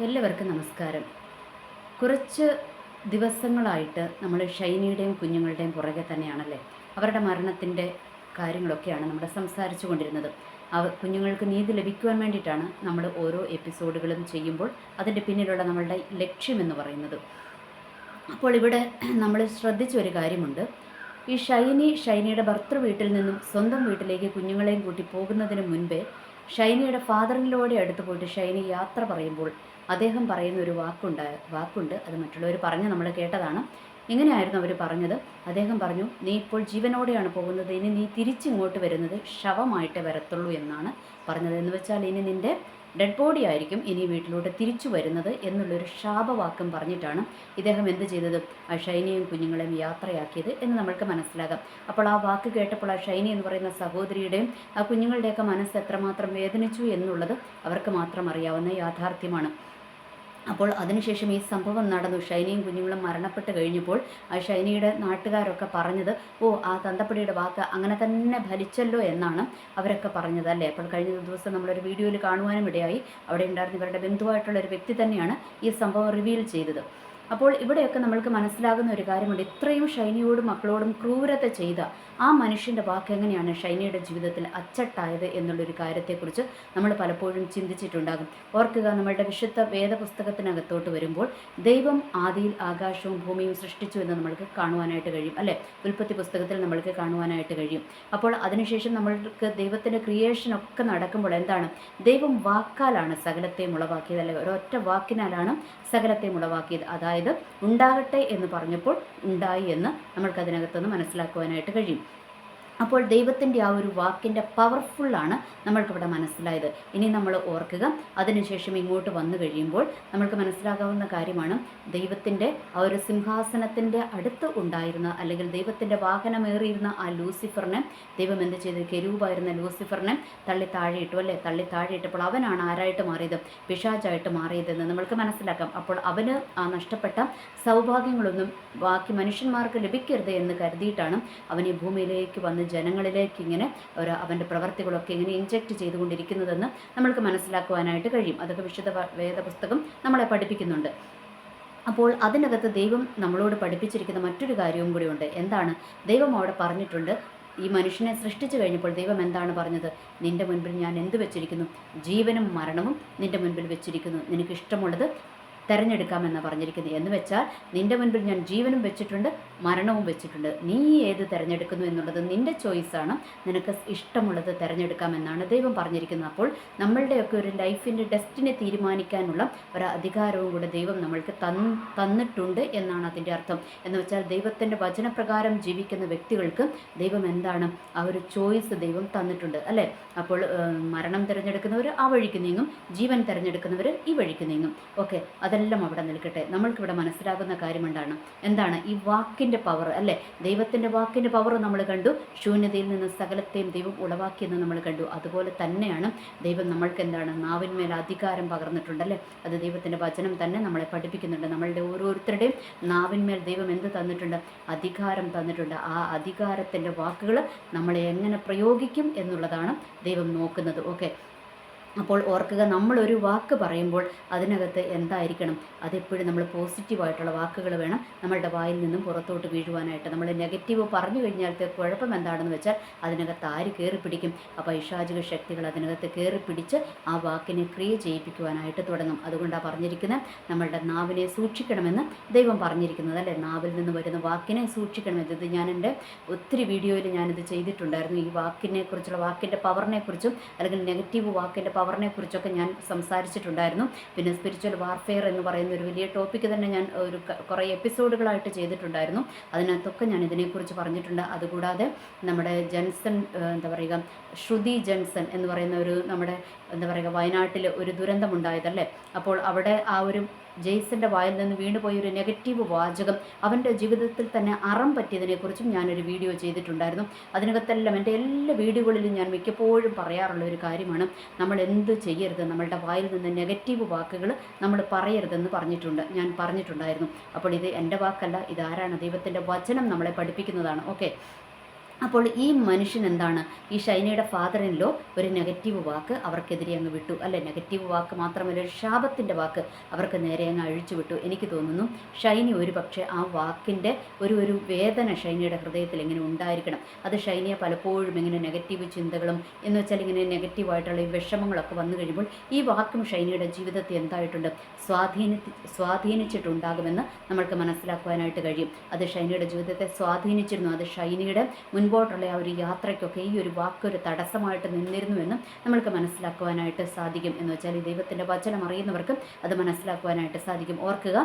എല്ലാവർക്കും നമസ്കാരം. കുറച്ച് ദിവസങ്ങളായിട്ട് നമ്മൾ ഷൈനിയുടെയും കുഞ്ഞുങ്ങളുടെയും പുറകെ തന്നെയാണല്ലേ. അവരുടെ മരണത്തിൻ്റെ കാര്യങ്ങളൊക്കെയാണ് നമ്മൾ സംസാരിച്ചു കൊണ്ടിരുന്നത്. കുഞ്ഞുങ്ങൾക്ക് നീതി ലഭിക്കുവാൻ വേണ്ടിയിട്ടാണ് നമ്മൾ ഓരോ എപ്പിസോഡുകളും ചെയ്യുമ്പോൾ അതിൻ്റെ പിന്നിലുള്ള നമ്മളുടെ ലക്ഷ്യമെന്ന് പറയുന്നത്. അപ്പോൾ ഇവിടെ നമ്മൾ ശ്രദ്ധിച്ച ഒരു കാര്യമുണ്ട്. ഈ ഷൈനിയുടെ ഭർത്തൃ വീട്ടിൽ നിന്നും സ്വന്തം വീട്ടിലേക്ക് കുഞ്ഞുങ്ങളെയും കൂട്ടി പോകുന്നതിന് മുൻപേ ഷൈനിയുടെ ഫാദറിനിലൂടെ അടുത്ത് പോയിട്ട് ഷൈനി യാത്ര പറയുമ്പോൾ അദ്ദേഹം പറയുന്ന ഒരു വാക്കുണ്ട്. അത് മറ്റുള്ളവർ പറഞ്ഞ് നമ്മൾ കേട്ടതാണ്. ഇങ്ങനെയായിരുന്നു അവർ പറഞ്ഞത്. അദ്ദേഹം പറഞ്ഞു, നീ ഇപ്പോൾ ജീവനോടെയാണ് പോകുന്നത്, ഇനി നീ തിരിച്ചിങ്ങോട്ട് വരുന്നത് ശവമായിട്ടേ വരത്തുള്ളൂ എന്നാണ് പറഞ്ഞത്. എന്ന് വെച്ചാൽ ഇനി നിൻ്റെ ഡെഡ് ബോഡി ആയിരിക്കും ഇനി വീട്ടിലോട്ട് തിരിച്ചു വരുന്നത് എന്നുള്ളൊരു ശാപവാക്യം പറഞ്ഞിട്ടാണ് ഇദ്ദേഹം എന്ത് ചെയ്തത്, ആ ഷൈനിയും കുഞ്ഞുങ്ങളെയും യാത്രയാക്കിയത് എന്ന് നമ്മൾക്ക് മനസ്സിലാകാം. അപ്പോൾ ആ വാക്ക് കേട്ടപ്പോൾ ആ ഷൈനി എന്ന് പറയുന്ന സഹോദരിയുടെയും ആ കുഞ്ഞുങ്ങളുടെയൊക്കെ മനസ്സ് എത്രമാത്രം വേദനിച്ചു എന്നുള്ളത് അവർക്ക് മാത്രം അറിയാവുന്ന യാഥാർത്ഥ്യമാണ്. അപ്പോൾ അതിനുശേഷം ഈ സംഭവം നടന്നു. ഷൈനിയും കുഞ്ഞുങ്ങളും മരണപ്പെട്ട് കഴിഞ്ഞപ്പോൾ ആ ഷൈനിയുടെ നാട്ടുകാരൊക്കെ പറഞ്ഞത്, ആ തന്തപ്പടിയുടെ വാക്ക് അങ്ങനെ തന്നെ ഫലിച്ചല്ലോ എന്നാണ് അവരൊക്കെ പറഞ്ഞത് അല്ലേ. അപ്പോൾ കഴിഞ്ഞ ദിവസം നമ്മളൊരു വീഡിയോയിൽ കാണുവാനും ഇടയായി. അവിടെ ഉണ്ടായിരുന്ന ഇവരുടെ ബന്ധുവായിട്ടുള്ള ഒരു വ്യക്തി തന്നെയാണ് ഈ സംഭവം റിവീൽ ചെയ്തത്. അപ്പോൾ ഇവിടെയൊക്കെ നമ്മൾക്ക് മനസ്സിലാകുന്ന ഒരു കാര്യമുണ്ട്. ഇത്രയും ഷൈനിയോടും മക്കളോടും ക്രൂരത ചെയ്ത ആ മനുഷ്യൻ്റെ വാക്ക് എങ്ങനെയാണ് ഷൈനിയുടെ ജീവിതത്തിൽ അച്ചട്ടായത് എന്നുള്ളൊരു കാര്യത്തെക്കുറിച്ച് നമ്മൾ പലപ്പോഴും ചിന്തിച്ചിട്ടുണ്ടാകും. ഓർക്കുക, നമ്മളുടെ വിശുദ്ധ വേദപുസ്തകത്തിനകത്തോട്ട് വരുമ്പോൾ ദൈവം ആദിയിൽ ആകാശവും ഭൂമിയും സൃഷ്ടിച്ചു എന്ന് നമ്മൾക്ക് കാണുവാനായിട്ട് കഴിയും അല്ലേ. ഉൽപ്പത്തി പുസ്തകത്തിൽ നമ്മൾക്ക് കാണുവാനായിട്ട് കഴിയും. അപ്പോൾ അതിനുശേഷം നമ്മൾക്ക് ദൈവത്തിൻ്റെ ക്രിയേഷനൊക്കെ നടക്കുമ്പോൾ എന്താണ്, ദൈവം വാക്കാലാണ് സകലത്തെയും ഉളവാക്കിയത് അല്ലേ. ഒരൊറ്റ വാക്കിനാലാണ് സകലത്തെയും ഉളവാക്കിയത്. അതായത് ഉണ്ടാകട്ടെ എന്ന് പറഞ്ഞപ്പോൾ ഉണ്ടായി എന്ന് നമ്മൾക്കതിനകത്തുനിന്ന് മനസ്സിലാക്കുവാനായിട്ട് കഴിയും. അപ്പോൾ ദൈവത്തിൻ്റെ ആ ഒരു വാക്കിൻ്റെ പവർഫുള്ളാണ് നമ്മൾക്കിവിടെ മനസ്സിലായത്. ഇനി നമ്മൾ ഓർക്കുക, അതിനുശേഷം ഇങ്ങോട്ട് വന്നു കഴിയുമ്പോൾ നമ്മൾക്ക് മനസ്സിലാകാവുന്ന കാര്യമാണ്, ദൈവത്തിൻ്റെ ആ ഒരു സിംഹാസനത്തിൻ്റെ അടുത്ത് ഉണ്ടായിരുന്ന അല്ലെങ്കിൽ ദൈവത്തിൻ്റെ വാഹനമേറിയിരുന്ന ആ ലൂസിഫറിനെ ദൈവം എന്ത് ചെയ്ത്, കെരൂബായിരുന്ന ലൂസിഫറിനെ തള്ളി താഴെയിട്ടു അല്ലേ. തള്ളി താഴെയിട്ടപ്പോൾ അവനാണ് ആരായിട്ട് മാറിയത്, പിശാചായിട്ട് മാറിയതെന്ന് നമ്മൾക്ക് മനസ്സിലാക്കാം. അപ്പോൾ അവന് ആ നഷ്ടപ്പെട്ട സൗഭാഗ്യങ്ങളൊന്നും ബാക്കി മനുഷ്യന്മാർക്ക് ലഭിക്കരുത് എന്ന് കരുതിയിട്ടാണ് അവൻ ഈ ഭൂമിയിലേക്ക് വന്ന് ജനങ്ങളിലേക്ക് ഇങ്ങനെ അവൻ്റെ പ്രവർത്തികളൊക്കെ ഇങ്ങനെ ഇൻജെക്റ്റ് ചെയ്തുകൊണ്ടിരിക്കുന്നതെന്ന് നമ്മൾക്ക് മനസ്സിലാക്കുവാനായിട്ട് കഴിയും. അതൊക്കെ വിശുദ്ധ വേദപുസ്തകം നമ്മളെ പഠിപ്പിക്കുന്നുണ്ട്. അപ്പോൾ അതിനകത്ത് ദൈവം നമ്മളോട് പഠിപ്പിച്ചിരിക്കുന്ന മറ്റൊരു കാര്യവും കൂടിയുണ്ട്. എന്താണ്, ദൈവം അവിടെ പറഞ്ഞിട്ടുണ്ട്, ഈ മനുഷ്യനെ സൃഷ്ടിച്ചു കഴിഞ്ഞപ്പോൾ ദൈവം എന്താണ് പറഞ്ഞത്, നിൻ്റെ മുൻപിൽ ഞാൻ എന്ത് വെച്ചിരിക്കുന്നു, ജീവനും മരണവും നിൻ്റെ മുൻപിൽ വെച്ചിരിക്കുന്നു, നിനക്കിഷ്ടമുള്ളത് തിരഞ്ഞെടുക്കാമെന്നാണ് പറഞ്ഞിരിക്കുന്നത്. എന്ന് വെച്ചാൽ നിൻ്റെ മുൻപിൽ ഞാൻ ജീവനും വെച്ചിട്ടുണ്ട്, മരണവും വെച്ചിട്ടുണ്ട്, നീ ഏത് തിരഞ്ഞെടുക്കുന്നു എന്നുള്ളത് നിൻ്റെ ചോയ്സാണ്, നിനക്ക് ഇഷ്ടമുള്ളത് തിരഞ്ഞെടുക്കാമെന്നാണ് ദൈവം പറഞ്ഞിരിക്കുന്നത്. അപ്പോൾ നമ്മളുടെയൊക്കെ ഒരു ലൈഫിൻ്റെ ഡെസ്റ്റിനി തീരുമാനിക്കാനുള്ള ഒരു അധികാരവും കൂടെ ദൈവം നമ്മൾക്ക് തന്നിട്ടുണ്ട് എന്നാണ് അതിൻ്റെ അർത്ഥം. എന്ന് വെച്ചാൽ ദൈവത്തിൻ്റെ വചനപ്രകാരം ജീവിക്കുന്ന വ്യക്തികൾക്ക് ദൈവം എന്താണ്, ആ ഒരു ചോയ്സ് ദൈവം തന്നിട്ടുണ്ട് അല്ലേ. അപ്പോൾ മരണം തിരഞ്ഞെടുക്കുന്നവർ ആ വഴിക്ക് നീങ്ങും, ജീവൻ തിരഞ്ഞെടുക്കുന്നവർ ഈ വഴിക്ക് നീങ്ങും. ഓക്കെ, അതെല്ലാം അവിടെ നിൽക്കട്ടെ. നമ്മൾക്കിവിടെ മനസ്സിലാകുന്ന കാര്യം എന്താണ് ഈ വാക്കിൻ്റെ പവർ അല്ലേ. ദൈവത്തിൻ്റെ വാക്കിൻ്റെ പവർ നമ്മൾ കണ്ടു. ശൂന്യതയിൽ നിന്ന് സകലത്തെയും ദൈവം ഉളവാക്കിയെന്ന് നമ്മൾ കണ്ടു. അതുപോലെ തന്നെയാണ് ദൈവം നമ്മൾക്ക് എന്താണ്, നാവിന്മേൽ അധികാരം പകർന്നിട്ടുണ്ടല്ലേ. അത് ദൈവത്തിൻ്റെ വചനം തന്നെ നമ്മളെ പഠിപ്പിക്കുന്നുണ്ട്. നമ്മളുടെ ഓരോരുത്തരുടെയും നാവിന്മേൽ ദൈവം എന്ത് തന്നിട്ടുണ്ട്, അധികാരം തന്നിട്ടുണ്ട്. ആ അധികാരത്തിൻ്റെ വാക്കുകൾ നമ്മളെ എങ്ങനെ പ്രയോഗിക്കും എന്നുള്ളതാണ് ദൈവം നോക്കുന്നത്. ഓക്കെ, അപ്പോൾ ഓർക്കുക, നമ്മളൊരു വാക്ക് പറയുമ്പോൾ അതിനകത്ത് എന്തായിരിക്കണം, അതെപ്പോഴും നമ്മൾ പോസിറ്റീവായിട്ടുള്ള വാക്കുകൾ വേണം നമ്മളുടെ വായിൽ നിന്നും പുറത്തോട്ട് വീഴുവാനായിട്ട്. നമ്മൾ നെഗറ്റീവ് പറഞ്ഞു കഴിഞ്ഞാലത്തെ കുഴപ്പം എന്താണെന്ന് വെച്ചാൽ അതിനകത്ത് ആര് കയറി പിടിക്കും, ആ പൈശാചിക ശക്തികൾ അതിനകത്ത് കയറി പിടിച്ച് ആ വാക്കിനെ ക്രിയ ചെയ്യിപ്പിക്കുവാനായിട്ട് തുടങ്ങും. അതുകൊണ്ടാണ് പറഞ്ഞിരിക്കുന്നത്, നമ്മളുടെ നാവിനെ സൂക്ഷിക്കണമെന്ന് ദൈവം പറഞ്ഞിരിക്കുന്നത് അല്ലേ. നാവിൽ നിന്ന് വരുന്ന വാക്കിനെ സൂക്ഷിക്കണമെന്ന്. ഇത് ഞാൻ എൻ്റെ ഒത്തിരി വീഡിയോയിൽ ഞാനിത് ചെയ്തിട്ടുണ്ടായിരുന്നു. ഈ വാക്കിനെക്കുറിച്ചുള്ള വാക്കിൻ്റെ പവറിനെക്കുറിച്ചും അല്ലെങ്കിൽ നെഗറ്റീവ് വാക്കിൻ്റെ പവറിനെ കുറിച്ചൊക്കെ ഞാൻ സംസാരിച്ചിട്ടുണ്ടായിരുന്നു. പിന്നെ സ്പിരിച്വൽ വാർഫെയർ എന്ന് പറയുന്ന ഒരു വലിയ ടോപ്പിക്ക് തന്നെ ഞാൻ കുറേ എപ്പിസോഡുകളായിട്ട് ചെയ്തിട്ടുണ്ടായിരുന്നു. അതിനകത്തൊക്കെ ഞാൻ ഇതിനെക്കുറിച്ച് പറഞ്ഞിട്ടുണ്ട്. അതുകൂടാതെ നമ്മുടെ ജെൻസൺ ശ്രുതി ജെൻസൺ എന്ന് പറയുന്ന ഒരു നമ്മുടെ വയനാട്ടിൽ ഒരു ദുരന്തമുണ്ടായതല്ലേ. അപ്പോൾ അവിടെ ആ ഒരു ജെയ്സൻ്റെ വായിൽ നിന്ന് വീണുപോയ ഒരു നെഗറ്റീവ് വാചകം അവൻ്റെ ജീവിതത്തിൽ തന്നെ അറം പറ്റിയതിനെക്കുറിച്ചും ഞാനൊരു വീഡിയോ ചെയ്തിട്ടുണ്ടായിരുന്നു. അതിനകത്തെല്ലാം എൻ്റെ എല്ലാ വീഡിയോകളിലും ഞാൻ മിക്കപ്പോഴും പറയാറുള്ള ഒരു കാര്യമാണ്, നമ്മൾ എന്ത് ചെയ്യരുത്, നമ്മളുടെ വായിൽ നിന്ന് നെഗറ്റീവ് വാക്കുകൾ നമ്മൾ പറയരുതെന്ന് ഞാൻ പറഞ്ഞിട്ടുണ്ടായിരുന്നു. അപ്പോൾ ഇത് എൻ്റെ വാക്കല്ല, ഇതാരാണ്, ദൈവത്തിൻ്റെ വചനം നമ്മളെ പഠിപ്പിക്കുന്നതാണ്. ഓക്കെ, അപ്പോൾ ഈ മനുഷ്യൻ എന്താണ്, ഈ ഷൈനയുടെ ഫാദർ ഇൻ ലോ ഒരു നെഗറ്റീവ് വാക്ക് അവർക്കെതിരെ അങ്ങ് വിട്ടു, അല്ലെ? നെഗറ്റീവ് വാക്ക് മാത്രമല്ല, ഒരു ശാപത്തിൻ്റെ വാക്ക് അവർക്ക് നേരെ അങ്ങ് അഴിച്ചു വിട്ടു. എനിക്ക് തോന്നുന്നു ഷൈനി ഒരു പക്ഷേ ആ വാക്കിൻ്റെ ഒരു വേദന ഷൈനിയുടെ ഹൃദയത്തിൽ ഇങ്ങനെ ഉണ്ടായിരിക്കണം. അത് ഷൈനിയെ പലപ്പോഴും ഇങ്ങനെ നെഗറ്റീവ് ചിന്തകളും എന്ന് വെച്ചാൽ ഇങ്ങനെ നെഗറ്റീവായിട്ടുള്ള ഈ വിഷമങ്ങളൊക്കെ വന്നു കഴിയുമ്പോൾ ഈ വാക്കും ഷൈനിയുടെ ജീവിതത്തെ എന്തായിട്ടുണ്ട്, സ്വാധീനിച്ചിട്ടുണ്ടാകുമെന്ന് നമ്മൾക്ക് മനസ്സിലാക്കുവാനായിട്ട് കഴിയും. അത് ഷൈനിയുടെ ജീവിതത്തെ സ്വാധീനിച്ചിരുന്നു. അത് ഷൈനിയുടെ മുൻപോട്ടുള്ള ആ ഒരു യാത്രയ്ക്കൊക്കെ ഈ ഒരു വാക്കൊരു തടസ്സമായിട്ട് നിന്നിരുന്നുവെന്നും നമ്മൾക്ക് മനസ്സിലാക്കുവാനായിട്ട് സാധിക്കും. എന്ന് വെച്ചാൽ ഈ ദൈവത്തിൻ്റെ വചനം അറിയുന്നവർക്ക് അത് മനസ്സിലാക്കുവാനായിട്ട് സാധിക്കും. ഓർക്കുക,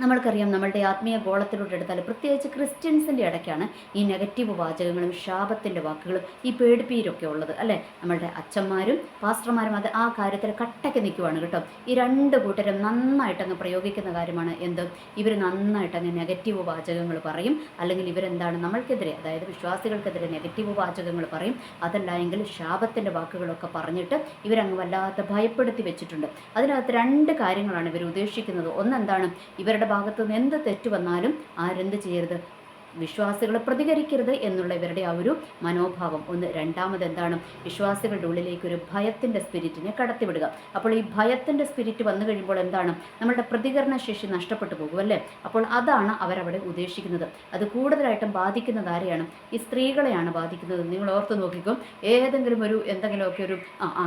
നമ്മൾക്കറിയാം നമ്മളുടെ ആത്മീയ ഗോളത്തിലൂടെ എടുത്താൽ പ്രത്യേകിച്ച് ക്രിസ്ത്യൻസിൻ്റെ ഇടയ്ക്കാണ് ഈ നെഗറ്റീവ് വാചകങ്ങളും ശാപത്തിൻ്റെ വാക്കുകളും ഈ പേടിപ്പീരൊക്കെ ഉള്ളത്, അല്ലേ? നമ്മളുടെ അച്ഛന്മാരും പാസ്റ്റർമാരും അത് ആ കാര്യത്തിൽ കട്ടയ്ക്ക് നിൽക്കുവാണ് കേട്ടോ. ഈ രണ്ട് കൂട്ടരും നന്നായിട്ടങ്ങ് പ്രയോഗിക്കുന്ന കാര്യമാണ് എന്ത്, ഇവർ നന്നായിട്ടങ്ങ് നെഗറ്റീവ് വാചകങ്ങൾ പറയും. അല്ലെങ്കിൽ ഇവരെന്താണ് നമ്മൾക്കെതിരെ, അതായത് വിശ്വാസികൾക്കെതിരെ നെഗറ്റീവ് വാചകങ്ങൾ പറയും. അതല്ല എങ്കിൽ ശാപത്തിൻ്റെ വാക്കുകളൊക്കെ പറഞ്ഞിട്ട് ഇവരങ്ങ് വല്ലാത്ത ഭയപ്പെടുത്തി വെച്ചിട്ടുണ്ട്. അതിനകത്ത് രണ്ട് കാര്യങ്ങളാണ് ഇവർ ഉദ്ദേശിക്കുന്നത്. ഒന്നെന്താണ്, ഇവരുടെ ഭാഗത്തു നിന്ന് എന്ത് തെറ്റ് വന്നാലും ആരെന്ത് ചെയ്യരുത്, വിശ്വാസികൾ പ്രതികരിക്കരുത് എന്നുള്ള ഇവരുടെ ആ ഒരു മനോഭാവം ഒന്ന്. രണ്ടാമത് എന്താണ്, വിശ്വാസികളുടെ ഉള്ളിലേക്ക് ഒരു ഭയത്തിൻ്റെ സ്പിരിറ്റിനെ കടത്തിവിടുക. അപ്പോൾ ഈ ഭയത്തിൻ്റെ സ്പിരിറ്റ് വന്നു കഴിയുമ്പോൾ എന്താണ്, നമ്മളുടെ പ്രതികരണ ശേഷി നഷ്ടപ്പെട്ടു പോകും, അല്ലേ? അപ്പോൾ അതാണ് അവരവിടെ ഉദ്ദേശിക്കുന്നത്. അത് കൂടുതലായിട്ടും ബാധിക്കുന്നത് ആരെയാണ്, ഈ സ്ത്രീകളെയാണ് ബാധിക്കുന്നത്. നിങ്ങൾ ഓർത്ത് നോക്കിക്കും, ഏതെങ്കിലും ഒരു എന്തെങ്കിലുമൊക്കെ ഒരു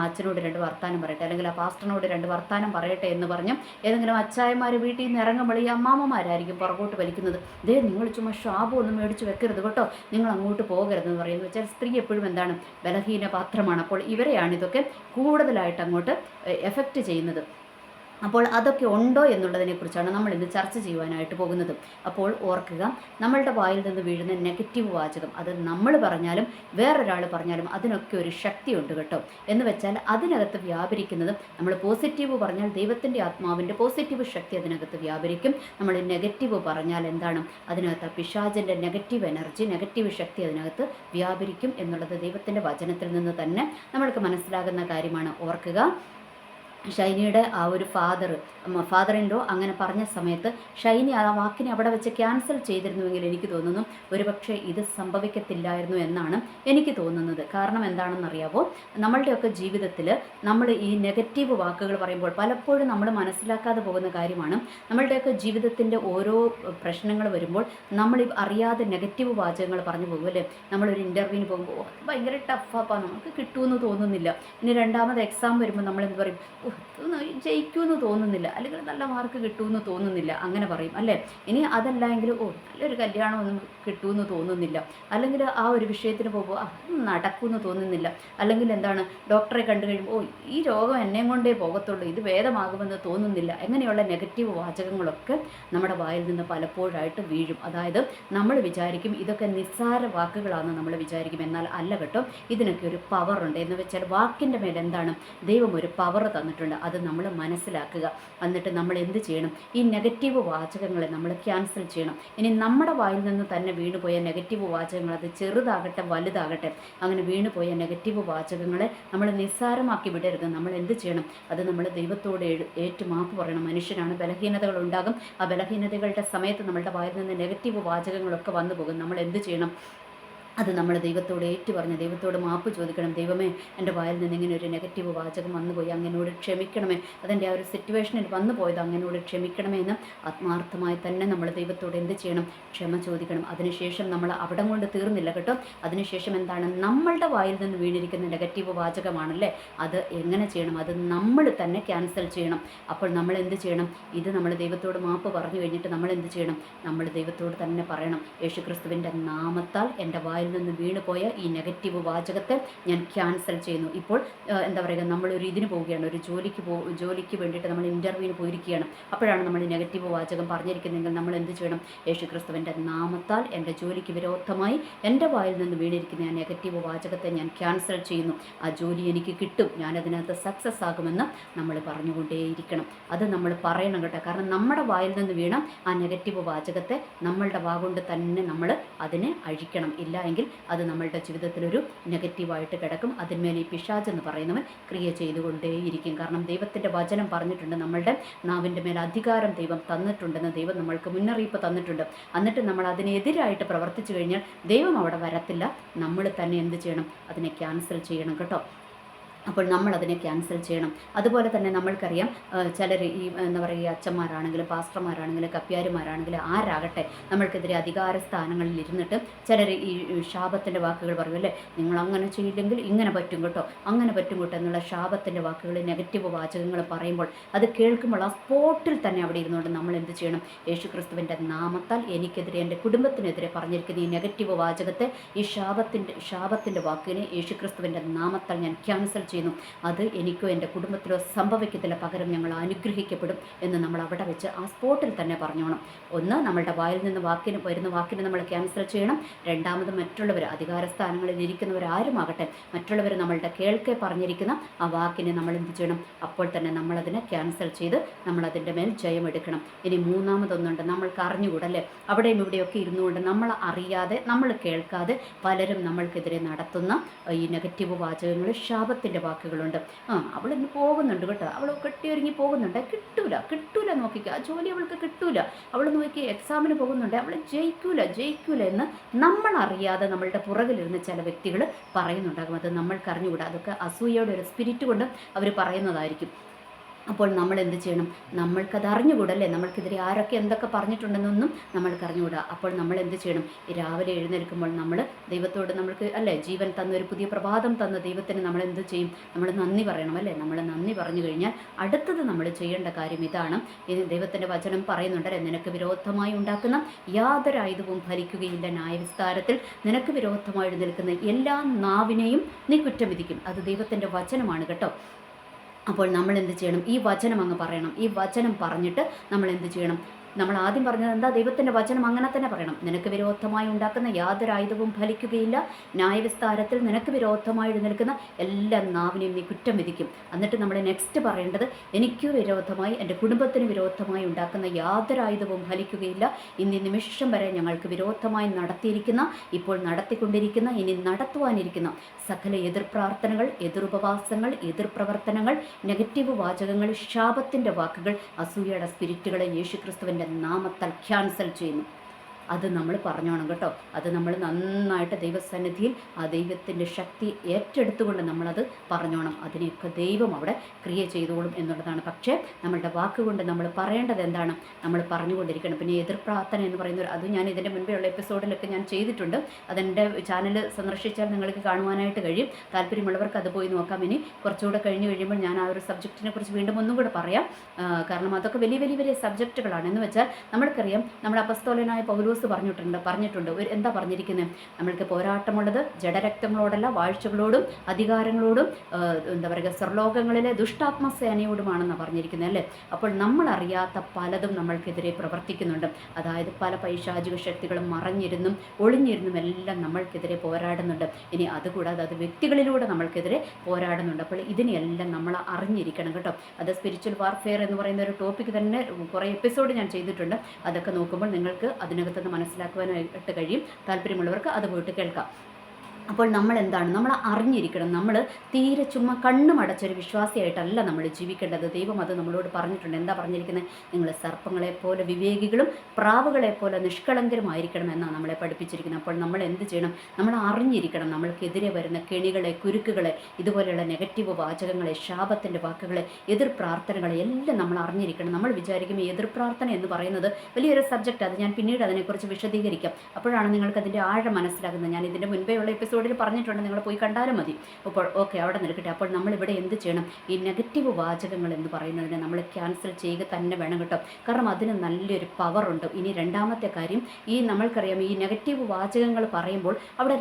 അച്ഛനോട് രണ്ട് വർത്താനം പറയട്ടെ, അല്ലെങ്കിൽ ആ പാസ്റ്ററിനോട് രണ്ട് വർത്താനം പറയട്ടെ എന്ന് പറഞ്ഞ് ഏതെങ്കിലും അച്ചായന്മാർ വീട്ടിൽ നിന്ന് ഇറങ്ങുമ്പോൾ ഈ അമ്മാമ്മമാരായിരിക്കും പുറകോട്ട് വലിക്കുന്നത്. ദേ നിങ്ങൾ ചുമ്മാ ഒന്നും മേടിച്ച് വെക്കരുത് കേട്ടോ, നിങ്ങൾ അങ്ങോട്ട് പോകരുതെന്ന് പറയുന്നത് വെച്ചാൽ സ്ത്രീ എപ്പോഴും എന്താണ്, ബലഹീന പാത്രമാണ്. അപ്പോൾ ഇവരെയാണ് ഇതൊക്കെ കൂടുതലായിട്ട് അങ്ങോട്ട് എഫക്റ്റ് ചെയ്യുന്നത്. അപ്പോൾ അതൊക്കെ ഉണ്ടോ എന്നുള്ളതിനെക്കുറിച്ചാണ് നമ്മൾ ഇന്ന് ചർച്ച ചെയ്യുവാനായിട്ട് പോകുന്നത്. അപ്പോൾ ഓർക്കുക, നമ്മളുടെ വായിൽ നിന്ന് വീഴുന്ന നെഗറ്റീവ് വാചകം അത് നമ്മൾ പറഞ്ഞാലും വേറൊരാൾ പറഞ്ഞാലും അതിനൊക്കെ ഒരു ശക്തിയുണ്ട് കേട്ടോ. എന്ന് വെച്ചാൽ അതിനകത്ത് വ്യാപരിക്കുന്നത്, നമ്മൾ പോസിറ്റീവ് പറഞ്ഞാൽ ദൈവത്തിൻ്റെ ആത്മാവിൻ്റെ പോസിറ്റീവ് ശക്തി അതിനകത്ത് വ്യാപരിക്കും. നമ്മൾ നെഗറ്റീവ് പറഞ്ഞാൽ എന്താണ്, അതിനകത്ത് പിശാചിൻ്റെ നെഗറ്റീവ് എനർജി, നെഗറ്റീവ് ശക്തി അതിനകത്ത് വ്യാപരിക്കും എന്നുള്ളത് ദൈവത്തിൻ്റെ വചനത്തിൽ നിന്ന് തന്നെ നമ്മൾക്ക് മനസ്സിലാകുന്ന കാര്യമാണ്. ഓർക്കുക, ഷൈനിയുടെ ആ ഒരു ഫാദർ ഇൻ ലോ അങ്ങനെ പറഞ്ഞ സമയത്ത് ഷൈനി ആ വാക്കിനെ അവിടെ വെച്ച് ക്യാൻസൽ ചെയ്തിരുന്നുവെങ്കിൽ എനിക്ക് തോന്നുന്നു ഒരുപക്ഷെ ഇത് സംഭവിക്കത്തില്ലായിരുന്നു എന്നാണ് എനിക്ക് തോന്നുന്നത്. കാരണം എന്താണെന്നറിയാവോ, നമ്മളുടെയൊക്കെ ജീവിതത്തിൽ നമ്മൾ ഈ നെഗറ്റീവ് വാക്കുകൾ പറയുമ്പോൾ പലപ്പോഴും നമ്മൾ മനസ്സിലാക്കാതെ പോകുന്ന കാര്യമാണ്. നമ്മളുടെയൊക്കെ ജീവിതത്തിൻ്റെ ഓരോ പ്രശ്നങ്ങൾ വരുമ്പോൾ നമ്മൾ അറിയാതെ നെഗറ്റീവ് വാചകങ്ങൾ പറഞ്ഞു പോകും, അല്ലേ? നമ്മളൊരു ഇൻ്റർവ്യൂവിന് പോകുമ്പോൾ ഭയങ്കര ടഫാപ്പാ, നമുക്ക് കിട്ടുമെന്ന് തോന്നുന്നില്ല. ഇനി രണ്ടാമത് എക്സാം വരുമ്പോൾ നമ്മൾ എന്ത് പറയും, ജയിക്കുമെന്ന് തോന്നുന്നില്ല, അല്ലെങ്കിൽ നല്ല മാർക്ക് കിട്ടുമെന്ന് തോന്നുന്നില്ല, അങ്ങനെ പറയും, അല്ലേ? ഇനി അതല്ല എങ്കിൽ നല്ലൊരു കല്യാണമൊന്നും കിട്ടുമെന്ന് തോന്നുന്നില്ല, അല്ലെങ്കിൽ ആ ഒരു വിഷയത്തിന് പോകുമ്പോൾ നടക്കുമെന്ന് തോന്നുന്നില്ല, അല്ലെങ്കിൽ എന്താണ്, ഡോക്ടറെ കണ്ടു കഴിയുമ്പോൾ ഈ രോഗം എന്നെയും കൊണ്ടേ പോകത്തുള്ളൂ, ഇത് ഭേദമാകുമെന്ന് തോന്നുന്നില്ല. എങ്ങനെയുള്ള നെഗറ്റീവ് വാചകങ്ങളൊക്കെ നമ്മുടെ വായിൽ നിന്ന് പലപ്പോഴായിട്ട് വീഴും. അതായത് നമ്മൾ വിചാരിക്കും ഇതൊക്കെ നിസ്സാര വാക്കുകളാണെന്ന് നമ്മൾ വിചാരിക്കും. എന്നാൽ അല്ല കേട്ടോ, ഇതിനൊക്കെ ഒരു പവറുണ്ട്. എന്ന് വെച്ചാൽ വാക്കിൻ്റെ മേലെ എന്താണ്, ദൈവം ഒരു പവർ തന്നിട്ടുണ്ട്. അത് നമ്മൾ മനസ്സിലാക്കുക. എന്നിട്ട് നമ്മൾ എന്ത് ചെയ്യണം, ഈ നെഗറ്റീവ് വാചകങ്ങളെ നമ്മൾ ക്യാൻസൽ ചെയ്യണം. ഇനി നമ്മുടെ വായിൽ നിന്ന് തന്നെ വീണുപോയ നെഗറ്റീവ് വാചകങ്ങൾ, അത് ചെറുതാകട്ടെ വലുതാകട്ടെ, അങ്ങനെ വീണുപോയ നെഗറ്റീവ് വാചകങ്ങളെ നമ്മൾ നിസ്സാരമാക്കി വിടരുത്. നമ്മൾ എന്ത് ചെയ്യണം, അത് നമ്മൾ ദൈവത്തോട് ഏറ്റു മാപ്പ് പറയണം. മനുഷ്യനാണ്, ബലഹീനതകൾ ഉണ്ടാകും. ആ ബലഹീനതകളുടെ സമയത്ത് നമ്മളുടെ വായിൽ നിന്ന് നെഗറ്റീവ് വാചകങ്ങളൊക്കെ വന്നു പോകും. നമ്മൾ എന്ത് ചെയ്യണം, അത് നമ്മൾ ദൈവത്തോട് ഏറ്റുപറഞ്ഞ് ദൈവത്തോട് മാപ്പ് ചോദിക്കണം. ദൈവമേ, എൻ്റെ വായിൽ നിന്ന് ഇങ്ങനെ ഒരു നെഗറ്റീവ് വാചകം വന്നുപോയി, അങ്ങനോട് ക്ഷമിക്കണമേ, അതെൻ്റെ ആ ഒരു സിറ്റുവേഷനിൽ വന്നു പോയത് അങ്ങനോട് ക്ഷമിക്കണമേ എന്ന് ആത്മാർത്ഥമായി തന്നെ നമ്മൾ ദൈവത്തോട് എന്ത് ചെയ്യണം, ക്ഷമ ചോദിക്കണം. അതിനുശേഷം നമ്മൾ അവിടെ കൊണ്ട് തീർന്നില്ല കേട്ടോ. അതിനുശേഷം എന്താണ്, നമ്മളുടെ വായിൽ നിന്ന് വീണിരിക്കുന്ന നെഗറ്റീവ് വാചകമാണല്ലേ, അത് എങ്ങനെ ചെയ്യണം, അത് നമ്മൾ തന്നെ ക്യാൻസൽ ചെയ്യണം. അപ്പോൾ നമ്മൾ എന്ത് ചെയ്യണം, ഇത് നമ്മൾ ദൈവത്തോട് മാപ്പ് പറഞ്ഞു കഴിഞ്ഞിട്ട് നമ്മൾ എന്ത് ചെയ്യണം, നമ്മൾ ദൈവത്തോട് തന്നെ പറയണം, യേശുക്രിസ്തുവിൻ്റെ നാമത്താൽ എൻ്റെ വായിൽ നിന്ന് വീണുപോയ ഈ നെഗറ്റീവ് വാചകത്തെ ഞാൻ ക്യാൻസൽ ചെയ്യുന്നു. ഇപ്പോൾ എന്താ പറയുക, നമ്മളൊരു ഇതിന് പോവുകയാണ്, ഒരു ജോലിക്ക് വേണ്ടിയിട്ട് നമ്മൾ ഇൻ്റർവ്യൂവിന് പോയിരിക്കുകയാണ്. അപ്പോഴാണ് നമ്മൾ ഈ നെഗറ്റീവ് വാചകം പറഞ്ഞിരിക്കുന്നതെങ്കിൽ നമ്മൾ എന്ത് ചെയ്യണം, യേശുക്രിസ്തുവിൻ്റെ നാമത്താൽ എൻ്റെ ജോലിക്ക് വിരോധമായി എൻ്റെ വായിൽ നിന്ന് വീണിരിക്കുന്ന ആ നെഗറ്റീവ് വാചകത്തെ ഞാൻ ക്യാൻസൽ ചെയ്യുന്നു. ആ ജോലി എനിക്ക് കിട്ടും, ഞാനതിനകത്ത് സക്സസ് ആകുമെന്ന് നമ്മൾ പറഞ്ഞുകൊണ്ടേയിരിക്കണം. അത് നമ്മൾ പറയണം കേട്ടോ. കാരണം നമ്മുടെ വായിൽ നിന്ന് വീണ ആ നെഗറ്റീവ് വാചകത്തെ നമ്മളുടെ വാഗൊണ്ട് തന്നെ നമ്മൾ അതിനെ അഴിക്കണം. ഇല്ല ആണെങ്കിൽ അത് നമ്മളുടെ ജീവിതത്തിലൊരു നെഗറ്റീവായിട്ട് കിടക്കും. അതിന്മേൽ ഈ പിശാച് എന്ന് പറയുന്നവൻ ക്രിയ ചെയ്തുകൊണ്ടേയിരിക്കും. കാരണം ദൈവത്തിൻ്റെ വചനം പറഞ്ഞിട്ടുണ്ട്, നമ്മളുടെ നാവിൻ്റെ മേൽ അധികാരം ദൈവം തന്നിട്ടുണ്ടെന്ന് ദൈവം നമ്മൾക്ക് മുന്നറിയിപ്പ് തന്നിട്ടുണ്ട്. എന്നിട്ട് നമ്മൾ അതിനെതിരായിട്ട് പ്രവർത്തിച്ചു കഴിഞ്ഞാൽ ദൈവം അവിടെ വരത്തില്ല, നമ്മൾ തന്നെ എന്ത് ചെയ്യണം? അതിനെ ക്യാൻസൽ ചെയ്യണം കേട്ടോ. അപ്പോൾ നമ്മളതിനെ ക്യാൻസൽ ചെയ്യണം. അതുപോലെ തന്നെ നമ്മൾക്കറിയാം, ചിലർ ഈ എന്താ പറയുക, അച്ഛന്മാരാണെങ്കിലും പാസ്റ്റർമാരാണെങ്കിലും കപ്പ്യാരുമാരാണെങ്കിലും ആരാകട്ടെ നമ്മൾക്കെതിരെ അധികാര സ്ഥാനങ്ങളിൽ ഇരുന്നിട്ട് ചിലർ ഈ ശാപത്തിൻ്റെ വാക്കുകൾ പറയും അല്ലേ, നിങ്ങൾ അങ്ങനെ ചെയ്യില്ലെങ്കിൽ ഇങ്ങനെ പറ്റും കേട്ടോ, അങ്ങനെ പറ്റും കേട്ടോ എന്നുള്ള ശാപത്തിൻ്റെ വാക്കുകൾ, നെഗറ്റീവ് വാചകങ്ങൾ പറയുമ്പോൾ അത് കേൾക്കുമ്പോൾ ആ സ്പോട്ടിൽ തന്നെ അവിടെ ഇരുന്നുകൊണ്ട് നമ്മൾ എന്ത് ചെയ്യണം? യേശുക്രിസ്തുവിൻ്റെ നാമത്താൽ എനിക്കെതിരെ, എൻ്റെ കുടുംബത്തിനെതിരെ പറഞ്ഞിരിക്കുന്ന ഈ നെഗറ്റീവ് വാചകത്തെ, ഈ ശാപത്തിൻ്റെ വാക്കിനെ യേശുക്രിസ്തുവിൻ്റെ നാമത്താൽ ഞാൻ ക്യാൻസൽ ചെയ്യുന്നു. അത് എനിക്കോ എൻ്റെ കുടുംബത്തിലോ സംഭവിക്കത്തില്ല, പകരം ഞങ്ങൾ അനുഗ്രഹിക്കപ്പെടും എന്ന് നമ്മൾ അവിടെ വെച്ച് ആ സ്പോട്ടിൽ തന്നെ പറഞ്ഞോണം. ഒന്ന്, നമ്മളുടെ വായിൽ നിന്ന് വരുന്ന വാക്കിനെ നമ്മൾ ക്യാൻസൽ ചെയ്യണം. രണ്ടാമത്, മറ്റുള്ളവർ അധികാര സ്ഥാനങ്ങളിൽ ഇരിക്കുന്നവരാരുമാകട്ടെ, മറ്റുള്ളവർ നമ്മളുടെ കേൾക്കെ പറഞ്ഞിരിക്കുന്ന ആ വാക്കിനെ നമ്മൾ എന്ത് ചെയ്യണം? അപ്പോൾ തന്നെ നമ്മളതിനെ ക്യാൻസൽ ചെയ്ത് നമ്മളതിൻ്റെ മേൽ ജയമെടുക്കണം. ഇനി മൂന്നാമതൊന്നുണ്ട്, നമ്മൾക്ക് അറിഞ്ഞുകൂടല്ലേ, അവിടെയും ഇവിടെയൊക്കെ ഇരുന്നുകൊണ്ട് നമ്മൾ അറിയാതെ, നമ്മൾ കേൾക്കാതെ പലരും നമ്മൾക്കെതിരെ നടത്തുന്ന ഈ നെഗറ്റീവ് വാചകങ്ങൾ, ശാപത്തിൻ്റെ വാക്കുകളുണ്ട്. അവളിന്ന് പോകുന്നുണ്ട് കേട്ടോ, അവൾ കെട്ടിയൊരുങ്ങി പോകുന്നുണ്ട്, കിട്ടൂല നോക്കിക്കുക, ആ ജോലി അവൾക്ക് കിട്ടൂല, അവൾ നോക്കി എക്സാമിന് പോകുന്നുണ്ട്, അവൾ ജയിക്കൂല എന്ന് നമ്മൾ അറിയാതെ നമ്മളുടെ പുറകിലിരുന്ന് ചില വ്യക്തികൾ പറയുന്നുണ്ടാകും. അത് നമ്മൾക്ക് അറിഞ്ഞുകൂടാ, അതൊക്കെ അസൂയയുടെ ഒരു സ്പിരിറ്റ് കൊണ്ട് അവർ പറയുന്നതായിരിക്കും. അപ്പോൾ നമ്മൾ എന്ത് ചെയ്യണം? നമ്മൾക്കത് അറിഞ്ഞുകൂടല്ലേ, നമ്മൾക്കെതിരെ ആരൊക്കെ എന്തൊക്കെ പറഞ്ഞിട്ടുണ്ടെന്നൊന്നും നമ്മൾക്ക് അറിഞ്ഞുകൂടാ. അപ്പോൾ നമ്മൾ എന്ത് ചെയ്യണം? രാവിലെ എഴുന്നേൽക്കുമ്പോൾ നമ്മൾ ദൈവത്തോട്, നമ്മൾക്ക് അല്ലേ ജീവൻ തന്ന, ഒരു പുതിയ പ്രഭാതം തന്ന ദൈവത്തിന് നമ്മൾ എന്ത് ചെയ്യും? നമ്മൾ നന്ദി പറയണം അല്ലേ. നമ്മൾ നന്ദി പറഞ്ഞു കഴിഞ്ഞാൽ അടുത്തത് നമ്മൾ ചെയ്യേണ്ട കാര്യം ഇതാണ്. ദൈവത്തിൻ്റെ വചനം പറയുന്നുണ്ടല്ലേ, നിനക്ക് വിരോധമായി ഉണ്ടാക്കുന്ന യാതൊരു ആയുധവും ഫലിക്കുകയില്ല, ന്യായവിസ്താരത്തിൽ നിനക്ക് വിരോധമായി എഴുന്നേൽക്കുന്ന എല്ലാ നാവിനെയും നീ കുറ്റം വിധിക്കും. അത് ദൈവത്തിൻ്റെ വചനമാണ് കേട്ടോ. അപ്പോൾ നമ്മൾ എന്ത് ചെയ്യണം? ഈ വചനം അങ്ങ് പറയണം. ഈ വചനം പറഞ്ഞിട്ട് നമ്മൾ എന്ത് ചെയ്യണം? നമ്മൾ ആദ്യം പറഞ്ഞത് എന്താ? ദൈവത്തിൻ്റെ വചനം അങ്ങനെ തന്നെ പറയണം. നിനക്ക് വിരോധമായി ഉണ്ടാക്കുന്ന യാതൊരു ആയുധവും ഫലിക്കുകയില്ല, ന്യായവിസ്താരത്തിൽ നിനക്ക് വിരോധമായി എഴുന്നേൽക്കുന്ന എല്ലാ നാവിനെയും നീ കുറ്റം വിധിക്കും. എന്നിട്ട് നമ്മൾ നെക്സ്റ്റ് പറയേണ്ടത്, എനിക്ക് വിരോധമായി, എൻ്റെ കുടുംബത്തിന് വിരോധമായി ഉണ്ടാക്കുന്ന യാതൊരു ആയുധവും ഫലിക്കുകയില്ല. ഇനി നിമിഷം വരെ ഞങ്ങൾക്ക് വിരോധമായി നടത്തിയിരിക്കുന്ന, ഇപ്പോൾ നടത്തിക്കൊണ്ടിരിക്കുന്ന, ഇനി നടത്തുവാനിരിക്കുന്ന സകല എതിർ പ്രാർത്ഥനകൾ, എതിരുപവാസങ്ങൾ, എതിർപ്രവർത്തനങ്ങൾ, നെഗറ്റീവ് വാചകങ്ങൾ, ശാപത്തിൻ്റെ വാക്കുകൾ, അസൂയയുടെ സ്പിരിറ്റുകളെ യേശുക്രിസ്തുവിൻ്റെ നാമത്താൽ ക്യാൻസൽ ചെയ്യുന്നു. അത് നമ്മൾ പറഞ്ഞോണം കേട്ടോ. അത് നമ്മൾ നന്നായിട്ട് ദൈവസന്നിധിയിൽ ആ ദൈവത്തിൻ്റെ ശക്തി ഏറ്റെടുത്തുകൊണ്ട് നമ്മളത് പറഞ്ഞോണം. അതിനെയൊക്കെ ദൈവം അവിടെ ക്രിയ ചെയ്തോളും എന്നുള്ളതാണ്. പക്ഷേ നമ്മളുടെ വാക്കുകൊണ്ട് നമ്മൾ പറയേണ്ടത് എന്താണ്? നമ്മൾ പറഞ്ഞുകൊണ്ടിരിക്കണം. പിന്നെ എതിർപ്രാർത്ഥന എന്ന് പറയുന്നത്, അത് ഞാൻ ഇതിൻ്റെ മുൻപേ ഉള്ള എപ്പിസോഡിലൊക്കെ ഞാൻ ചെയ്തിട്ടുണ്ട്. അതെൻ്റെ ചാനൽ സന്ദർശിച്ചാൽ നിങ്ങൾക്ക് കാണുവാനായിട്ട് കഴിയും. താല്പര്യമുള്ളവർക്ക് അത് പോയി നോക്കാം. ഇനി കുറച്ചുകൂടെ കഴിഞ്ഞ് കഴിയുമ്പോൾ ഞാൻ ആ ഒരു സബ്ജക്റ്റിനെ കുറിച്ച് വീണ്ടും ഒന്നും കൂടെ പറയാം. കാരണം അതൊക്കെ വലിയ വലിയ വലിയ സബ്ജക്റ്റുകളാണ്. എന്ന് വെച്ചാൽ നമ്മൾക്കറിയാം, നമ്മുടെ അപ്പസ്തോലനായ പൗലോസ് പറഞ്ഞിട്ടുണ്ട് എന്താ പറഞ്ഞിരിക്കുന്നത്? നമ്മൾക്ക് പോരാട്ടമുള്ളത് ജഡരക്തങ്ങളോടല്ല, വാഴ്ചകളോടും അധികാരങ്ങളോടും എന്താ പറയുക, സ്വർലോകങ്ങളിലെ ദുഷ്ടാത്മസേനയോടുമാണെന്നാണ് പറഞ്ഞിരിക്കുന്നത് അല്ലേ. അപ്പോൾ നമ്മൾ അറിയാത്ത പലതും നമ്മൾക്കെതിരെ പ്രവർത്തിക്കുന്നുണ്ട്. അതായത് പല പൈശാചിക ശക്തികളും മറഞ്ഞിരുന്നും ഒളിഞ്ഞിരുന്നും എല്ലാം നമ്മൾക്കെതിരെ പോരാടുന്നുണ്ട്. ഇനി അതുകൂടാതെ അത് വ്യക്തികളിലൂടെ നമ്മൾക്കെതിരെ പോരാടുന്നുണ്ട്. അപ്പോൾ ഇതിനെല്ലാം നമ്മൾ അറിഞ്ഞിരിക്കണം കേട്ടോ. അത് സ്പിരിച്വൽ വാർഫെയർ എന്ന് പറയുന്ന ഒരു ടോപ്പിക് തന്നെ കുറേ എപ്പിസോഡ് ഞാൻ ചെയ്തിട്ടുണ്ട്. അതൊക്കെ നോക്കുമ്പോൾ നിങ്ങൾക്ക് അതിനകത്ത് മനസ്സിലാക്കുവാനായിട്ട് കഴിയും. താല്പര്യമുള്ളവർക്ക് അത് പോയിട്ട് കേൾക്കാം. അപ്പോൾ നമ്മൾ എന്താണ്? നമ്മൾ അറിഞ്ഞിരിക്കണം. നമ്മൾ തീരെ ചുമ്മാ കണ്ണും അടച്ചൊരു വിശ്വാസിയായിട്ടല്ല നമ്മൾ ജീവിക്കേണ്ടത്. ദൈവം അത് നമ്മളോട് പറഞ്ഞിട്ടുണ്ട്. എന്താ പറഞ്ഞിരിക്കുന്നത്? നിങ്ങൾ സർപ്പങ്ങളെപ്പോലെ വിവേകികളും പ്രാവുകളെപ്പോലെ നിഷ്കളങ്കരുമായിരിക്കണം എന്നാണ് നമ്മളെ പഠിപ്പിച്ചിരിക്കുന്നത്. അപ്പോൾ നമ്മൾ എന്ത് ചെയ്യണം? നമ്മൾ അറിഞ്ഞിരിക്കണം. നമ്മൾക്കെതിരെ വരുന്ന കെണികളെ, കുരുക്കുകളെ, ഇതുപോലെയുള്ള നെഗറ്റീവ് വാചകങ്ങളെ, ശാപത്തിൻ്റെ വാക്കുകളെ, എതിർ പ്രാർത്ഥനകളെ എല്ലാം നമ്മൾ അറിഞ്ഞിരിക്കണം. നമ്മൾ വിചാരിക്കും ഈ എതിർ പ്രാർത്ഥന എന്ന് പറയുന്നത് വലിയൊരു സബ്ജക്റ്റ്, അത് ഞാൻ പിന്നീട് അതിനെക്കുറിച്ച് വിശദീകരിക്കാം. അപ്പോഴാണ് നിങ്ങൾക്ക് അതിൻ്റെ ആഴം മനസ്സിലാകുന്നത്. ഞാൻ ഇതിൻ്റെ മുൻപേ ഉള്ള എപ്പിസോഡിൽ പറഞ്ഞിട്ടുണ്ട്, നിങ്ങൾ പോയി കണ്ടാലും മതി. അപ്പോൾ ഓക്കെ, അവിടെ നിൽക്കട്ടെ. അപ്പോൾ നമ്മളിവിടെ എന്ത് ചെയ്യണം? ഈ നെഗറ്റീവ് വാചകങ്ങൾ എന്ന് പറയുന്നതിനെ നമ്മൾ ക്യാൻസൽ ചെയ്യുക തന്നെ വേണം കേട്ടോ. കാരണം അതിന് നല്ലൊരു പവറുണ്ട്. ഇനി രണ്ടാമത്തെ കാര്യം, ഈ നമ്മൾക്കറിയാം, ഈ നെഗറ്റീവ് വാചകങ്ങൾ പറയുമ്പോൾ അവിടെ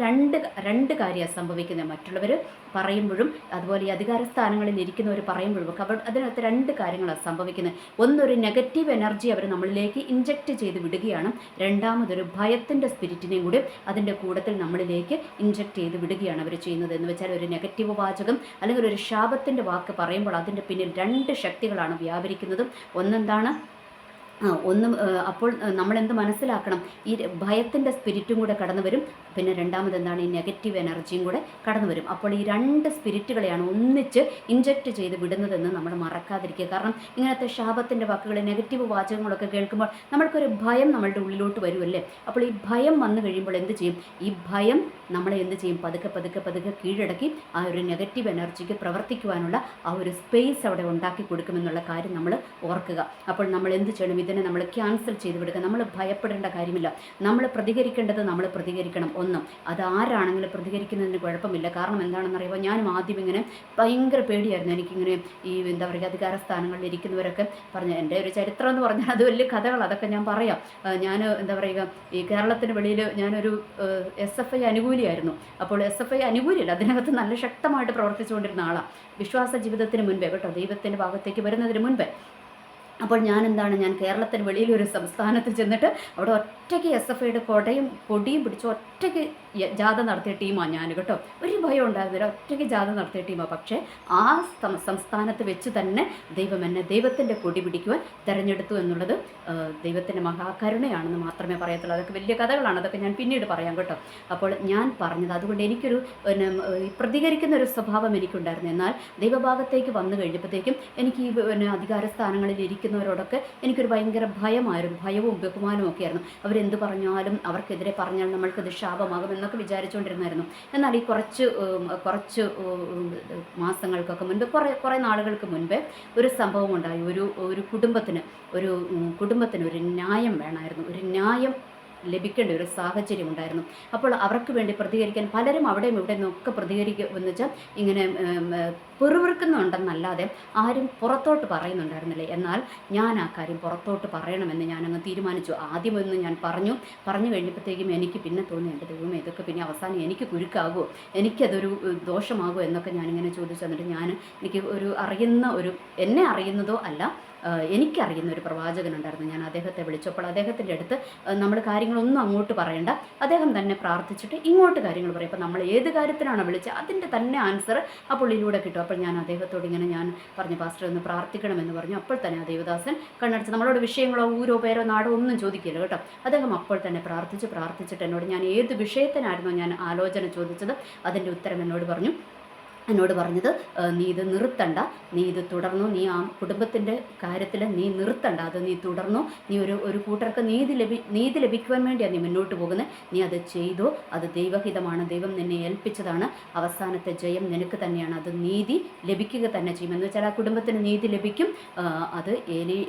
രണ്ട് കാര്യമാണ് സംഭവിക്കുന്നത്. മറ്റുള്ളവർ പറയുമ്പോഴും അതുപോലെ ഈ അധികാര സ്ഥാനങ്ങളിൽ ഇരിക്കുന്നവർ പറയുമ്പോഴും ഒക്കെ അതിനകത്ത് രണ്ട് കാര്യങ്ങളാണ് സംഭവിക്കുന്നത്. ഒന്നൊരു നെഗറ്റീവ് എനർജി അവർ നമ്മളിലേക്ക് ഇഞ്ചക്റ്റ് ചെയ്ത് വിടുകയാണ്. രണ്ടാമതൊരു ഭയത്തിൻ്റെ സ്പിരിറ്റിനെയും കൂടി അതിൻ്റെ കൂട്ടത്തിൽ നമ്മളിലേക്ക് ഇഞ്ചക്റ്റ് ചെയ്ത് വിടുകയാണ് അവർ ചെയ്യുന്നത്. എന്ന് വെച്ചാൽ ഒരു നെഗറ്റീവ് വാചകം അല്ലെങ്കിൽ ഒരു ശാപത്തിൻ്റെ വാക്ക് പറയുമ്പോൾ അതിൻ്റെ പിന്നിൽ രണ്ട് ശക്തികളാണ് വ്യാപരിക്കുന്നത്. ഒന്നെന്താണ്? ഒന്നും അപ്പോൾ നമ്മളെന്ത് മനസ്സിലാക്കണം, ഈ ഭയത്തിൻ്റെ സ്പിരിറ്റും കൂടെ കടന്നു വരും. പിന്നെ രണ്ടാമത് എന്താണ്, ഈ നെഗറ്റീവ് എനർജിയും കൂടെ കടന്നു വരും. അപ്പോൾ ഈ രണ്ട് സ്പിരിറ്റുകളെയാണ് ഒന്നിച്ച് ഇഞ്ചക്റ്റ് ചെയ്ത് വിടുന്നതെന്ന് നമ്മൾ മറക്കാതിരിക്കുക. കാരണം ഇങ്ങനത്തെ ശാപത്തിൻ്റെ വാക്കുകൾ, നെഗറ്റീവ് വാചകങ്ങളൊക്കെ കേൾക്കുമ്പോൾ നമ്മൾക്കൊരു ഭയം നമ്മളുടെ ഉള്ളിലോട്ട് വരുമല്ലേ. അപ്പോൾ ഈ ഭയം വന്നു കഴിയുമ്പോൾ എന്ത് ചെയ്യും, ഈ ഭയം നമ്മളെ എന്ത് ചെയ്യും, പതുക്കെ പതുക്കെ പതുക്കെ കീഴടക്കി ആ ഒരു നെഗറ്റീവ് എനർജിക്ക് പ്രവർത്തിക്കുവാനുള്ള ആ ഒരു സ്പേസ് അവിടെ ഉണ്ടാക്കി കൊടുക്കുമെന്നുള്ള കാര്യം നമ്മൾ ഓർക്കുക. അപ്പോൾ നമ്മൾ എന്ത് ചെയ്യണം, ഇതിനെ നമ്മൾ ക്യാൻസൽ ചെയ്ത് വിടുക. നമ്മൾ ഭയപ്പെടേണ്ട കാര്യമില്ല. നമ്മൾ പ്രതികരിക്കേണ്ടത് നമ്മൾ പ്രതികരിക്കണം. ഒന്നും അതാരാണെങ്കിലും പ്രതികരിക്കുന്നതിന് കുഴപ്പമില്ല. കാരണം എന്താണെന്ന് അറിയുമ്പോൾ, ഞാനും ആദ്യം ഇങ്ങനെ ഭയങ്കര പേടിയായിരുന്നു. എനിക്കിങ്ങനെ ഈ എന്താ പറയുക, അധികാര സ്ഥാനങ്ങളിൽ ഇരിക്കുന്നവരൊക്കെ പറഞ്ഞ എൻ്റെ ഒരു ചരിത്രം എന്ന് പറഞ്ഞാൽ അത് വലിയ കഥകൾ, അതൊക്കെ ഞാൻ പറയാം. ഞാൻ എന്താ പറയുക, ഈ കേരളത്തിന് വെളിയിൽ ഞാനൊരു SFI അനുകൂലിയായിരുന്നു. അപ്പോൾ SFI അനുകൂലിയല്ല, അതിനകത്ത് നല്ല ശക്തമായിട്ട് പ്രവർത്തിച്ചുകൊണ്ടിരുന്ന ആളാണ്, വിശ്വാസ ജീവിതത്തിന് മുൻപേ കേട്ടോ, ദൈവത്തിൻ്റെ ഭാഗത്തേക്ക് വരുന്നതിന് മുൻപേ. അപ്പോൾ ഞാൻ കേരളത്തിന് വെളിയിലൊരു സംസ്ഥാനത്ത് ചെന്നിട്ട് അവിടെ ഒറ്റയ്ക്ക് SFIയുടെ കൊടിയും പിടിച്ച് ഒറ്റയ്ക്ക് ജാഥ നടത്തിയ ടീമാണ് ഞാൻ കേട്ടോ. ഒരു ഭയം ഉണ്ടായിരുന്നില്ല, ഒറ്റയ്ക്ക് ജാഥ നടത്തിയ ടീമാണ്. പക്ഷേ ആ സംസ്ഥാനത്ത് വെച്ച് തന്നെ ദൈവം എന്നെ ദൈവത്തിൻ്റെ കൊടി പിടിക്കുവാൻ തിരഞ്ഞെടുത്തു എന്നുള്ളത് ദൈവത്തിൻ്റെ മഹാകരുണയാണെന്ന് മാത്രമേ പറയത്തുള്ളൂ. അതൊക്കെ വലിയ കഥകളാണ്, അതൊക്കെ ഞാൻ പിന്നീട് പറയാം കേട്ടോ. അപ്പോൾ ഞാൻ പറഞ്ഞത്, അതുകൊണ്ട് എനിക്കൊരു പ്രതികരിക്കുന്ന ഒരു സ്വഭാവം എനിക്കുണ്ടായിരുന്നു. എന്നാൽ ദൈവഭാഗത്തേക്ക് വന്നു കഴിഞ്ഞപ്പോഴത്തേക്കും എനിക്ക് ഈ അധികാര സ്ഥാനങ്ങളിൽ ഇരിക്കുന്നവരോടൊക്കെ എനിക്കൊരു ഭയങ്കര ഭയമായിരുന്നു. ഭയവും ബഹുമാനവും ഒക്കെ ആയിരുന്നു. അവരെന്ത് പറഞ്ഞാലും, അവർക്കെതിരെ പറഞ്ഞാൽ നമ്മൾക്കത് ശാപമാകും എന്നൊക്കെ വിചാരിച്ചുകൊണ്ടിരുന്നായിരുന്നു. എന്നാൽ ഈ കുറച്ച് മാസങ്ങൾക്കൊക്കെ മുൻപ്, കുറേ നാളുകൾക്ക് മുൻപേ ഒരു സംഭവം ഉണ്ടായി. ഒരു കുടുംബത്തിന് ഒരു ന്യായം വേണമായിരുന്നു, ഒരു ന്യായം ലഭിക്കേണ്ട ഒരു സാഹചര്യം ഉണ്ടായിരുന്നു. അപ്പോൾ അവർക്ക് വേണ്ടി പ്രതികരിക്കാൻ പലരും അവിടെയും ഇവിടെ നിന്നൊക്കെ പ്രതികരിക്കുമെന്ന് വെച്ചാൽ ഇങ്ങനെ പിറുവിറുക്കുന്നുണ്ടെന്നല്ലാതെ ആരും പുറത്തോട്ട് പറയുന്നുണ്ടായിരുന്നില്ല. എന്നാൽ ഞാൻ ആ കാര്യം പുറത്തോട്ട് പറയണമെന്ന് ഞാനങ്ങ് തീരുമാനിച്ചു. ആദ്യമൊന്നും ഞാൻ പറഞ്ഞു കഴിഞ്ഞപ്പോഴത്തേക്കും എനിക്ക് പിന്നെ തോന്നി, എൻ്റെ ദൈവമേ, ഇതൊക്കെ പിന്നെ അവസാനം എനിക്ക് കുരുക്കാകുമോ, എനിക്കതൊരു ദോഷമാകുമോ എന്നൊക്കെ ഞാനിങ്ങനെ ചോദിച്ചു. എന്നിട്ട് എനിക്ക് എന്നെ അറിയുന്നതോ അല്ല, എനിക്കറിയുന്ന ഒരു പ്രവാചകനുണ്ടായിരുന്നു. ഞാൻ അദ്ദേഹത്തെ വിളിച്ചപ്പോൾ അദ്ദേഹത്തിൻ്റെ അടുത്ത് നമ്മൾ കാര്യങ്ങളൊന്നും അങ്ങോട്ട് പറയണ്ട, അദ്ദേഹം തന്നെ പ്രാർത്ഥിച്ചിട്ട് ഇങ്ങോട്ട് കാര്യങ്ങൾ പറയും. അപ്പോൾ നമ്മൾ ഏത് കാര്യത്തിനാണോ വിളിച്ചത് അതിൻ്റെ തന്നെ ആൻസർ ആ പുള്ളിയിലൂടെ കിട്ടും. അപ്പോൾ ഞാൻ അദ്ദേഹത്തോട് ഇങ്ങനെ ഞാൻ പറഞ്ഞു, പാസ്റ്റർ ഒന്ന് പ്രാർത്ഥിക്കണമെന്ന് പറഞ്ഞു. അപ്പോൾ തന്നെ ആ ദേവദാസൻ കണ്ണടച്ച് നമ്മളോട് വിഷയങ്ങളോ ഊരോ പേരോ നാടോ ഒന്നും ചോദിക്കില്ല കേട്ടോ. അദ്ദേഹം അപ്പോൾ തന്നെ പ്രാർത്ഥിച്ചിട്ട് എന്നോട്, ഞാൻ ഏത് വിഷയത്തിനായിരുന്നോ ഞാൻ ആലോചന ചോദിച്ചത് അതിൻ്റെ ഉത്തരം എന്നോട് പറഞ്ഞത്, നീ ഇത് നിർത്തണ്ട, നീ ഇത് തുടർന്നു, നീ ആ കുടുംബത്തിൻ്റെ കാര്യത്തിൽ നീ നിർത്തണ്ട, അത് നീ തുടർന്നു, നീ ഒരു കൂട്ടർക്ക് നീതി ലഭിക്കുവാൻ വേണ്ടിയാണ് നീ മുന്നോട്ട് പോകുന്നത്, നീ അത് ചെയ്തോ, അത് ദൈവഹിതമാണ്, ദൈവം നിന്നെ ഏൽപ്പിച്ചതാണ്, അവസാനത്തെ ജയം നിനക്ക് തന്നെയാണ്, അത് നീതി ലഭിക്കുക തന്നെ ചെയ്യും. എന്ന് വെച്ചാൽ ആ കുടുംബത്തിന് നീതി ലഭിക്കും. അത്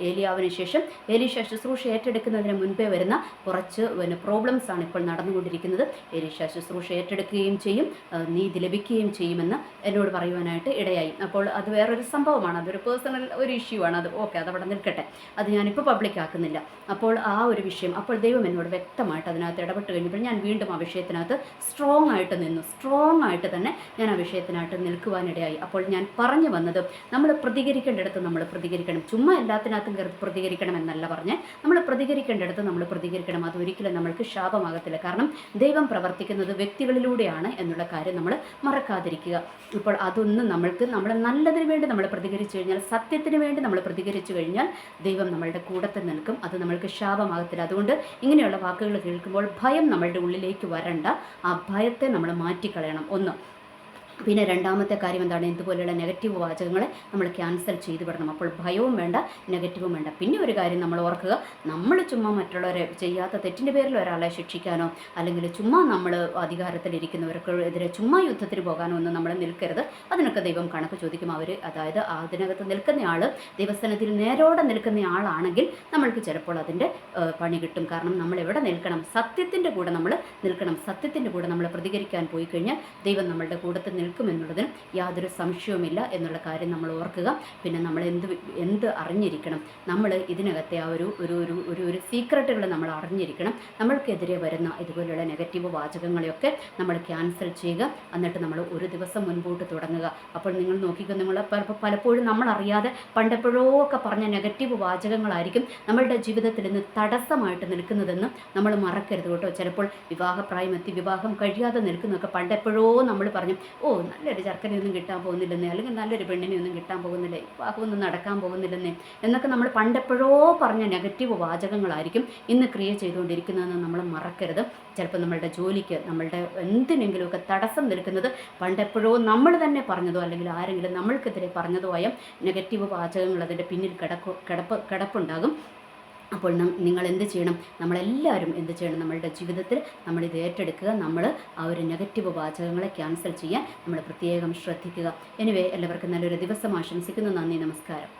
ഏലിയാവിന് ശേഷം എലീശ ശുശ്രൂഷ ഏറ്റെടുക്കുന്നതിന് മുൻപേ വരുന്ന കുറച്ച് പ്രോബ്ലംസാണ് ഇപ്പോൾ നടന്നുകൊണ്ടിരിക്കുന്നത്. എലീശ ശുശ്രൂഷ ഏറ്റെടുക്കുകയും ചെയ്യും, നീതി ലഭിക്കുകയും ചെയ്യുമെന്ന് എന്നോട് പറയുവാനായിട്ട് ഇടയായി. അപ്പോൾ അത് വേറൊരു സംഭവമാണ്, അതൊരു പേഴ്സണൽ ഒരു ഇഷ്യൂ ആണ്. അത് ഓക്കെ, അതവിടെ നിൽക്കട്ടെ, അത് ഞാനിപ്പോൾ പബ്ലിക് ആക്കുന്നില്ല. അപ്പോൾ ആ ഒരു വിഷയം, അപ്പോൾ ദൈവം എന്നോട് വ്യക്തമായിട്ട് അതിനകത്ത് ഇടപെട്ട് കഴിഞ്ഞപ്പോൾ ഞാൻ വീണ്ടും ആ വിഷയത്തിനകത്ത് സ്ട്രോങ് ആയിട്ട് തന്നെ ഞാൻ ആ വിഷയത്തിനായിട്ട് നിൽക്കുവാനിടയായി. അപ്പോൾ ഞാൻ പറഞ്ഞു വന്നത്, നമ്മൾ പ്രതികരിക്കേണ്ടിടത്ത് നമ്മൾ പ്രതികരിക്കണം. ചുമ്മാ എല്ലാത്തിനകത്തും പ്രതികരിക്കണം എന്നല്ല പറഞ്ഞ്, നമ്മൾ പ്രതികരിക്കേണ്ടിടത്ത് നമ്മൾ പ്രതികരിക്കണം. അതൊരിക്കലും നമ്മൾക്ക് ശാപമാകത്തില്ല. കാരണം ദൈവം പ്രവർത്തിക്കുന്നത് വ്യക്തികളിലൂടെയാണ് എന്നുള്ള കാര്യം നമ്മൾ മറക്കാതിരിക്കുക. ഇപ്പോൾ അതൊന്നും നമ്മുടെ നല്ലതിന് വേണ്ടി നമ്മൾ പ്രതികരിച്ചു കഴിഞ്ഞാൽ, സത്യത്തിന് വേണ്ടി നമ്മൾ പ്രതികരിച്ചു കഴിഞ്ഞാൽ ദൈവം നമ്മളുടെ കൂടത്തിൽ നിൽക്കും. അത് നമ്മൾക്ക് ശാപമാകത്തില്ല. അതുകൊണ്ട് ഇങ്ങനെയുള്ള വാക്കുകൾ കേൾക്കുമ്പോൾ ഭയം നമ്മളുടെ ഉള്ളിലേക്ക് വരണ്ട, ആ ഭയത്തെ നമ്മൾ മാറ്റിക്കളയണം. ഒന്ന്. പിന്നെ രണ്ടാമത്തെ കാര്യം എന്താണ്, ഇതുപോലെയുള്ള നെഗറ്റീവ് വാചകങ്ങളെ നമ്മൾ ക്യാൻസൽ ചെയ്ത് വിടണം. അപ്പോൾ ഭയവും വേണ്ട, നെഗറ്റീവും വേണ്ട. പിന്നെ ഒരു കാര്യം നമ്മൾ ഓർക്കുക, നമ്മൾ ചുമ്മാ മറ്റുള്ളവരെ ചെയ്യാത്ത തെറ്റിൻ്റെ പേരിൽ ഒരാളെ ശിക്ഷിക്കാനോ അല്ലെങ്കിൽ ചുമ്മാ നമ്മൾ അധികാരത്തിലിരിക്കുന്നവർക്കെതിരെ ചുമ്മാ യുദ്ധത്തിന് പോകാനോ ഒന്നും നമ്മൾ നിൽക്കരുത്. അതിനൊക്കെ ദൈവം കണക്ക് ചോദിക്കും. അതായത് അതിനകത്ത് നിൽക്കുന്നയാൾ ദൈവസ്ഥാനത്തിൽ നേരോടെ നിൽക്കുന്ന ആളാണെങ്കിൽ നമ്മൾക്ക് ചിലപ്പോൾ അതിൻ്റെ പണി കിട്ടും. കാരണം നമ്മൾ എവിടെ നിൽക്കണം, സത്യത്തിൻ്റെ കൂടെ നമ്മൾ നിൽക്കണം. സത്യത്തിൻ്റെ കൂടെ നമ്മൾ പ്രതികരിക്കാൻ പോയി കഴിഞ്ഞാൽ ദൈവം നമ്മളുടെ കൂടത്തിൽ നിൽക്കുമെന്നുള്ളതിന് യാതൊരു സംശയവുമില്ല എന്നുള്ള കാര്യം നമ്മൾ ഓർക്കുക. പിന്നെ നമ്മൾ എന്ത് അറിഞ്ഞിരിക്കണം, നമ്മൾ ഇതിനകത്തെ ആ ഒരു സീക്രട്ടുകൾ നമ്മൾ അറിഞ്ഞിരിക്കണം. നമ്മൾക്കെതിരെ വരുന്ന ഇതുപോലെയുള്ള നെഗറ്റീവ് വാചകങ്ങളെയൊക്കെ നമ്മൾ ക്യാൻസൽ ചെയ്യുക. എന്നിട്ട് നമ്മൾ ഒരു ദിവസം മുൻപോട്ട് തുടങ്ങുക. അപ്പോൾ നിങ്ങൾ നോക്കിക്കോ, നിങ്ങൾ പലപ്പോഴും നമ്മളറിയാതെ പണ്ടെപ്പോഴോ ഒക്കെ പറഞ്ഞ നെഗറ്റീവ് വാചകങ്ങളായിരിക്കും നമ്മളുടെ ജീവിതത്തിൽ നിന്ന് തടസ്സമായിട്ട് നിൽക്കുന്നതെന്ന് നമ്മൾ മറക്കരുത് കേട്ടോ. ചിലപ്പോൾ വിവാഹപ്രായമെത്തി വിവാഹം കഴിയാതെ നിൽക്കുന്നതൊക്കെ പണ്ടെപ്പോഴോ നമ്മൾ പറഞ്ഞു, നല്ലൊരു ചർക്കരയൊന്നും കിട്ടാൻ പോകുന്നില്ലെന്നേ, അല്ലെങ്കിൽ നല്ലൊരു പെണ്ണിനെയൊന്നും കിട്ടാൻ പോകുന്നില്ല, വിവാഹമൊന്നും നടക്കാൻ പോകുന്നില്ലെന്നേ എന്നൊക്കെ നമ്മൾ പണ്ടെപ്പോഴോ പറഞ്ഞ നെഗറ്റീവ് വാചകങ്ങളായിരിക്കും ഇന്ന് ക്രിയേറ്റ് ചെയ്തുകൊണ്ടിരിക്കുന്നതെന്ന് നമ്മൾ മറക്കരുത്. ചിലപ്പോൾ നമ്മളുടെ ജോലിക്ക്, നമ്മളുടെ എന്തിനെങ്കിലുമൊക്കെ തടസ്സം നിൽക്കുന്നത് പണ്ടെപ്പോഴോ നമ്മൾ തന്നെ പറഞ്ഞതോ അല്ലെങ്കിൽ ആരെങ്കിലും നമ്മൾക്കെതിരെ പറഞ്ഞതോ ആയ നെഗറ്റീവ് വാചകങ്ങൾ അതിൻ്റെ പിന്നിൽ കിടപ്പുണ്ടാകും. അപ്പോൾ നിങ്ങൾ എന്ത് ചെയ്യണം? നമ്മളെല്ലാവരും എന്ത് ചെയ്യണം? നമ്മളുടെ ജീവിതത്തിൽ നമ്മളിത് ഏറ്റെടുക്കുക. നമ്മൾ ആ ഒരു നെഗറ്റീവ് വാചകങ്ങളെ ക്യാൻസൽ ചെയ്യാൻ നമ്മൾ പ്രത്യേകം ശ്രദ്ധിക്കുക. എനിവേ, എല്ലാവർക്കും നല്ലൊരു ദിവസം ആശംസിക്കുന്നു. നന്ദി, നമസ്കാരം.